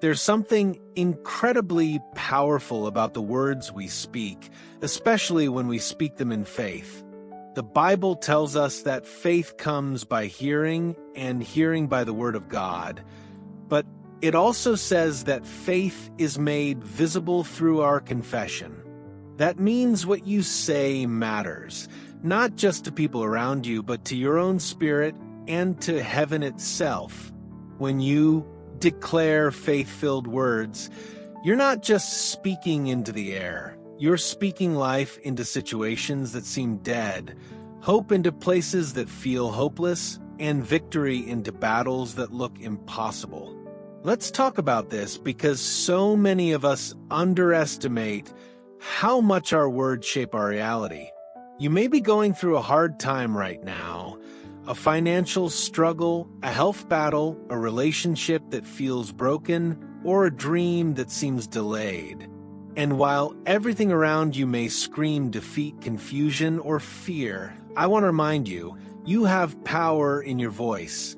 There's something incredibly powerful about the words we speak, especially when we speak them in faith. The Bible tells us that faith comes by hearing, and hearing by the Word of God. But it also says that faith is made visible through our confession. That means what you say matters, not just to people around you, but to your own spirit and to heaven itself. When you declare faith-filled words, you're not just speaking into the air. You're speaking life into situations that seem dead, hope into places that feel hopeless, and victory into battles that look impossible. Let's talk about this because so many of us underestimate how much our words shape our reality. You may be going through a hard time right now, a financial struggle, a health battle, a relationship that feels broken, or a dream that seems delayed. And while everything around you may scream defeat, confusion, or fear, I want to remind you, you have power in your voice.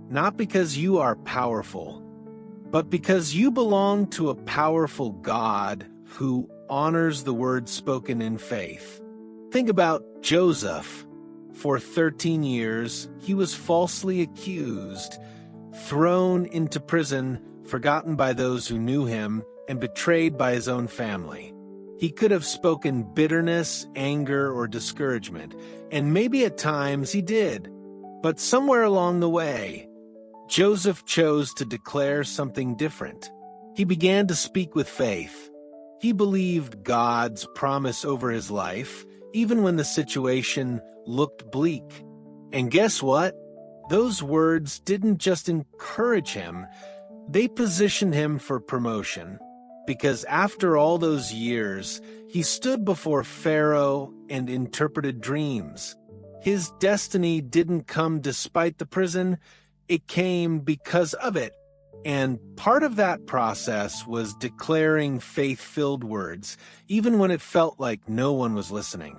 Not because you are powerful, but because you belong to a powerful God who honors the words spoken in faith. Think about Joseph. For 13 years, he was falsely accused, thrown into prison, forgotten by those who knew him, and betrayed by his own family. He could have spoken bitterness, anger, or discouragement, and maybe at times he did. But somewhere along the way, Joseph chose to declare something different. He began to speak with faith. He believed God's promise over his life, even when the situation looked bleak. And guess what? Those words didn't just encourage him, they positioned him for promotion. Because after all those years, he stood before Pharaoh and interpreted dreams. His destiny didn't come despite the prison, it came because of it. And part of that process was declaring faith-filled words, even when it felt like no one was listening.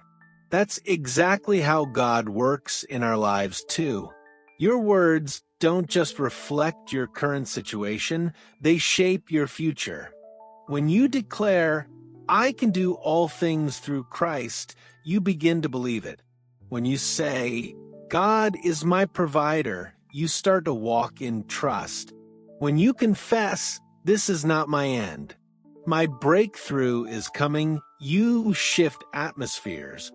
That's exactly how God works in our lives too. Your words don't just reflect your current situation, they shape your future. When you declare, "I can do all things through Christ," you begin to believe it. When you say, "God is my provider," you start to walk in trust. When you confess, "This is not my end, my breakthrough is coming," you shift atmospheres.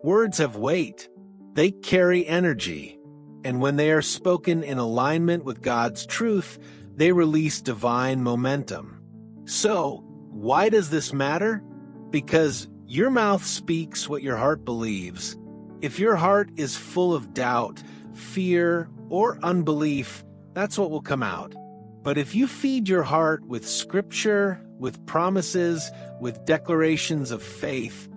Words have weight. They carry energy. And when they are spoken in alignment with God's truth, they release divine momentum. So, why does this matter? Because your mouth speaks what your heart believes. If your heart is full of doubt, fear, or unbelief, that's what will come out. But if you feed your heart with scripture, with promises, with declarations of faith,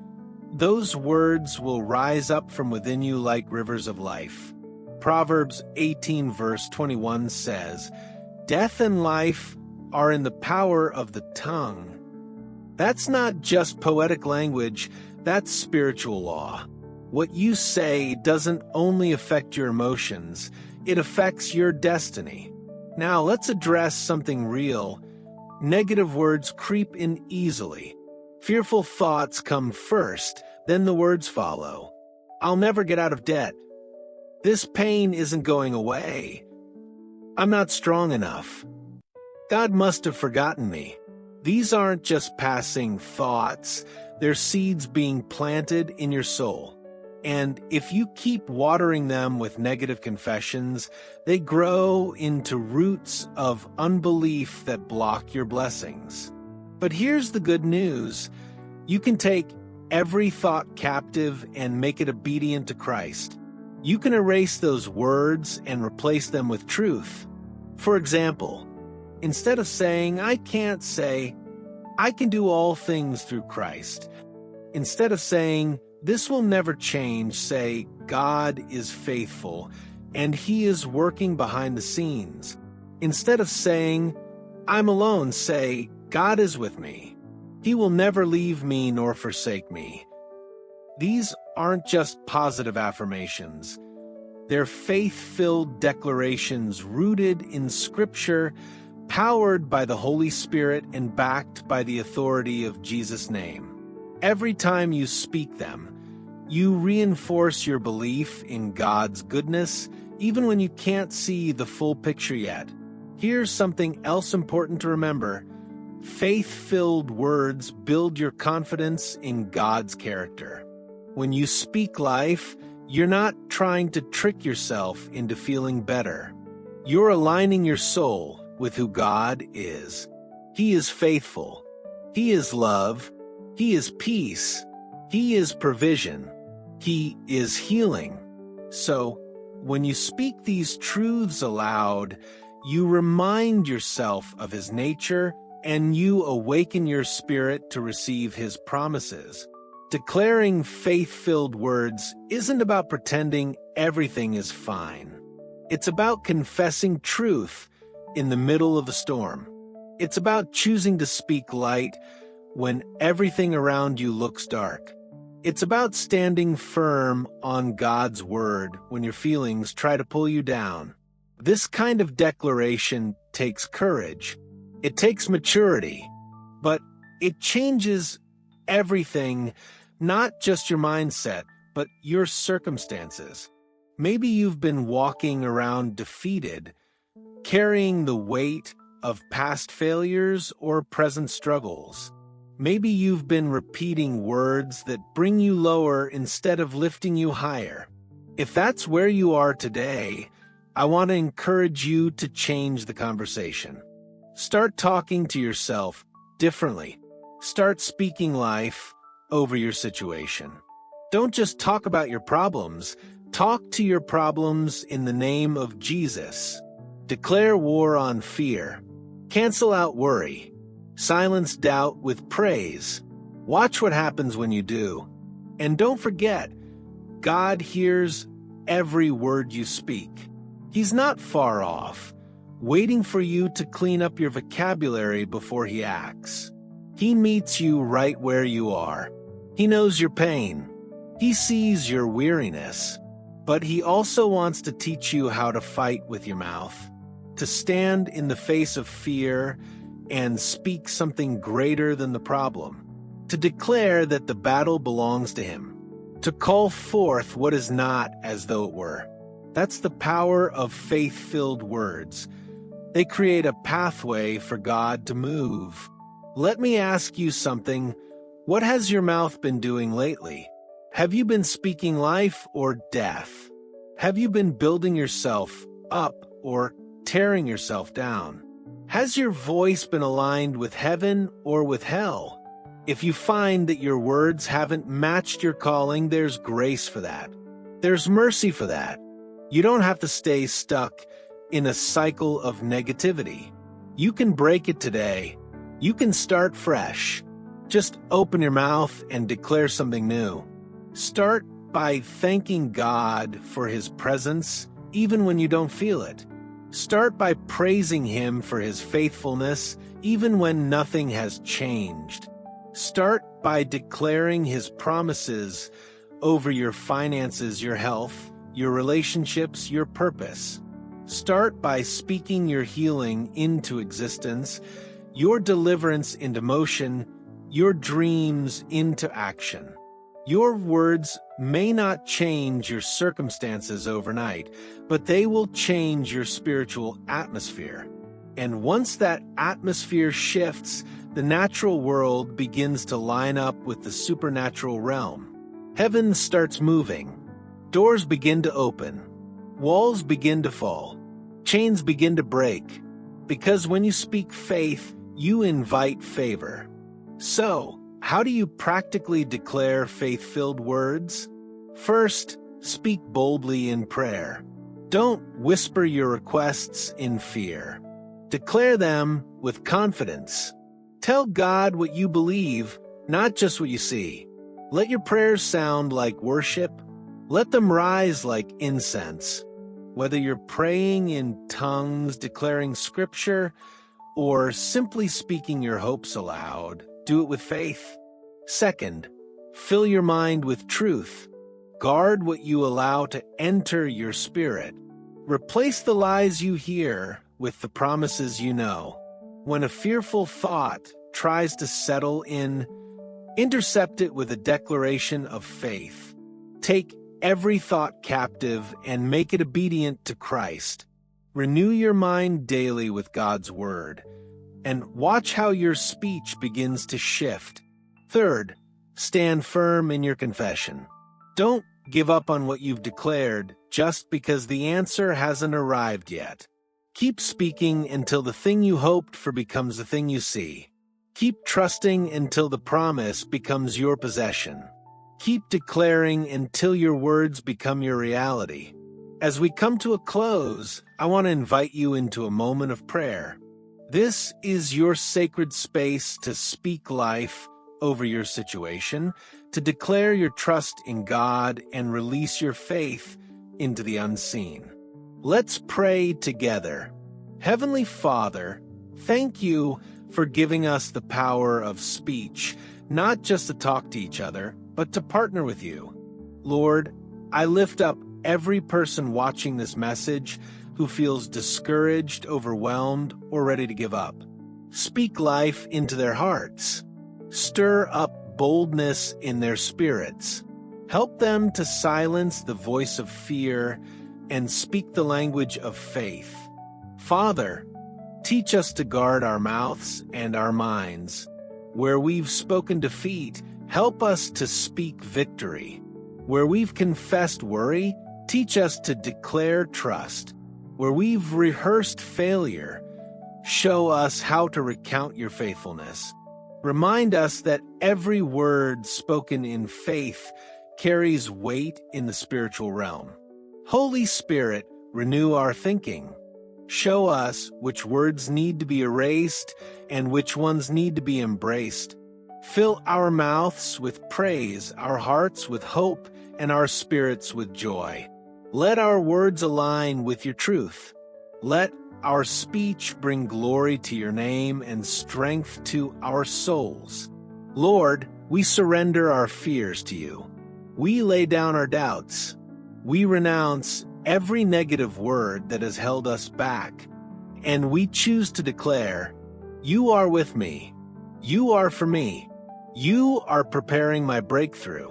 those words will rise up from within you like rivers of life. Proverbs 18 verse 21 says, "Death and life are in the power of the tongue." That's not just poetic language, that's spiritual law. What you say doesn't only affect your emotions, it affects your destiny. Now let's address something real. Negative words creep in easily. Fearful thoughts come first, then the words follow. "I'll never get out of debt." "This pain isn't going away." "I'm not strong enough." "God must have forgotten me." These aren't just passing thoughts, they're seeds being planted in your soul. And if you keep watering them with negative confessions, they grow into roots of unbelief that block your blessings. But here's the good news. You can take every thought captive and make it obedient to Christ. You can erase those words and replace them with truth. For example, instead of saying, "I can't," say, "I can do all things through Christ." Instead of saying, "This will never change," say, "God is faithful, and He is working behind the scenes." Instead of saying, "I'm alone," say, "God is with me. He will never leave me nor forsake me." These aren't just positive affirmations. They're faith-filled declarations rooted in Scripture, powered by the Holy Spirit and backed by the authority of Jesus' name. Every time you speak them, you reinforce your belief in God's goodness, even when you can't see the full picture yet. Here's something else important to remember. Faith-filled words build your confidence in God's character. When you speak life, you're not trying to trick yourself into feeling better. You're aligning your soul with who God is. He is faithful. He is love. He is peace. He is provision. He is healing. So, when you speak these truths aloud, you remind yourself of His nature and you awaken your spirit to receive His promises. Declaring faith-filled words isn't about pretending everything is fine. It's about confessing truth in the middle of the storm. It's about choosing to speak light when everything around you looks dark. It's about standing firm on God's word when your feelings try to pull you down. This kind of declaration takes courage. It takes maturity, but it changes everything, not just your mindset, but your circumstances. Maybe you've been walking around defeated, carrying the weight of past failures or present struggles. Maybe you've been repeating words that bring you lower instead of lifting you higher. If that's where you are today, I want to encourage you to change the conversation. Start talking to yourself differently. Start speaking life over your situation. Don't just talk about your problems. Talk to your problems in the name of Jesus. Declare war on fear. Cancel out worry. Silence doubt with praise. Watch what happens when you do. And don't forget, God hears every word you speak. He's not far off, waiting for you to clean up your vocabulary before He acts. He meets you right where you are. He knows your pain. He sees your weariness. But He also wants to teach you how to fight with your mouth, to stand in the face of fear and speak something greater than the problem, to declare that the battle belongs to Him, to call forth what is not as though it were. That's the power of faith-filled words. They create a pathway for God to move. Let me ask you something. What has your mouth been doing lately? Have you been speaking life or death? Have you been building yourself up or tearing yourself down? Has your voice been aligned with heaven or with hell? If you find that your words haven't matched your calling, there's grace for that. There's mercy for that. You don't have to stay stuck in a cycle of negativity. You can break it today. You can start fresh. Just open your mouth and declare something new. Start by thanking God for His presence, even when you don't feel it. Start by praising Him for His faithfulness, even when nothing has changed. Start by declaring His promises over your finances, your health, your relationships, your purpose. Start by speaking your healing into existence, your deliverance into motion, your dreams into action. Your words may not change your circumstances overnight, but they will change your spiritual atmosphere. And once that atmosphere shifts, the natural world begins to line up with the supernatural realm. Heaven starts moving. Doors begin to open. Walls begin to fall. Chains begin to break. Because when you speak faith, you invite favor. So, how do you practically declare faith-filled words? First, speak boldly in prayer. Don't whisper your requests in fear. Declare them with confidence. Tell God what you believe, not just what you see. Let your prayers sound like worship. Let them rise like incense. Whether you're praying in tongues, declaring scripture, or simply speaking your hopes aloud, do it with faith. Second, fill your mind with truth. Guard what you allow to enter your spirit. Replace the lies you hear with the promises you know. When a fearful thought tries to settle in, intercept it with a declaration of faith. Take every thought captive and make it obedient to Christ. Renew your mind daily with God's word, and watch how your speech begins to shift. Third, stand firm in your confession. Don't give up on what you've declared just because the answer hasn't arrived yet. Keep speaking until the thing you hoped for becomes the thing you see. Keep trusting until the promise becomes your possession. Keep declaring until your words become your reality. As we come to a close, I want to invite you into a moment of prayer. This is your sacred space to speak life over your situation, to declare your trust in God and release your faith into the unseen. Let's pray together. Heavenly Father, thank you for giving us the power of speech, not just to talk to each other, but to partner with you. Lord, I lift up every person watching this message who feels discouraged, overwhelmed, or ready to give up. Speak life into their hearts. Stir up boldness in their spirits. Help them to silence the voice of fear and speak the language of faith. Father, teach us to guard our mouths and our minds. Where we've spoken defeat, help us to speak victory. Where we've confessed worry, teach us to declare trust. Where we've rehearsed failure, show us how to recount your faithfulness. Remind us that every word spoken in faith carries weight in the spiritual realm. Holy Spirit, renew our thinking. Show us which words need to be erased and which ones need to be embraced. Fill our mouths with praise, our hearts with hope, and our spirits with joy. Let our words align with your truth. Let our speech bring glory to your name and strength to our souls. Lord, we surrender our fears to you. We lay down our doubts. We renounce every negative word that has held us back, and we choose to declare, you are with me. You are for me. You are preparing my breakthrough.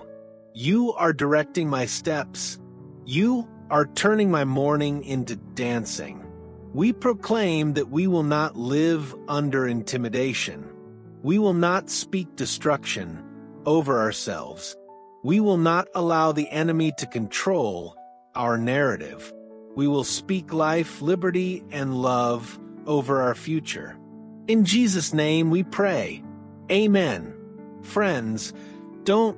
You are directing my steps. You are turning my mourning into dancing. We proclaim that we will not live under intimidation. We will not speak destruction over ourselves. We will not allow the enemy to control our narrative. We will speak life, liberty, and love over our future. In Jesus' name we pray. Amen. Friends, don't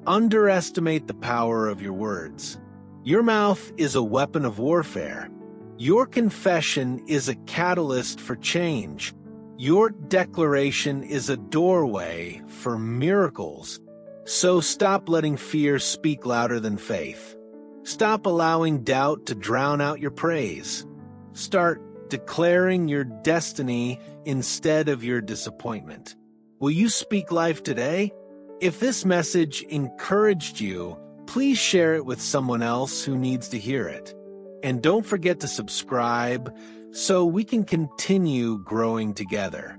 underestimate the power of your words. Your mouth is a weapon of warfare. Your confession is a catalyst for change. Your declaration is a doorway for miracles. So stop letting fear speak louder than faith. Stop allowing doubt to drown out your praise. Start declaring your destiny instead of your disappointment. Will you speak life today? If this message encouraged you, please share it with someone else who needs to hear it. And don't forget to subscribe so we can continue growing together.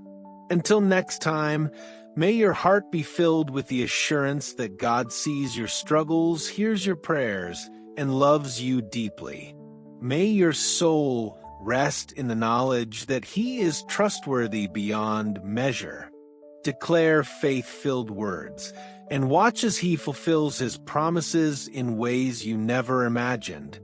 Until next time, may your heart be filled with the assurance that God sees your struggles, hears your prayers, and loves you deeply. May your soul rest in the knowledge that He is trustworthy beyond measure. Declare faith-filled words, and watch as He fulfills His promises in ways you never imagined.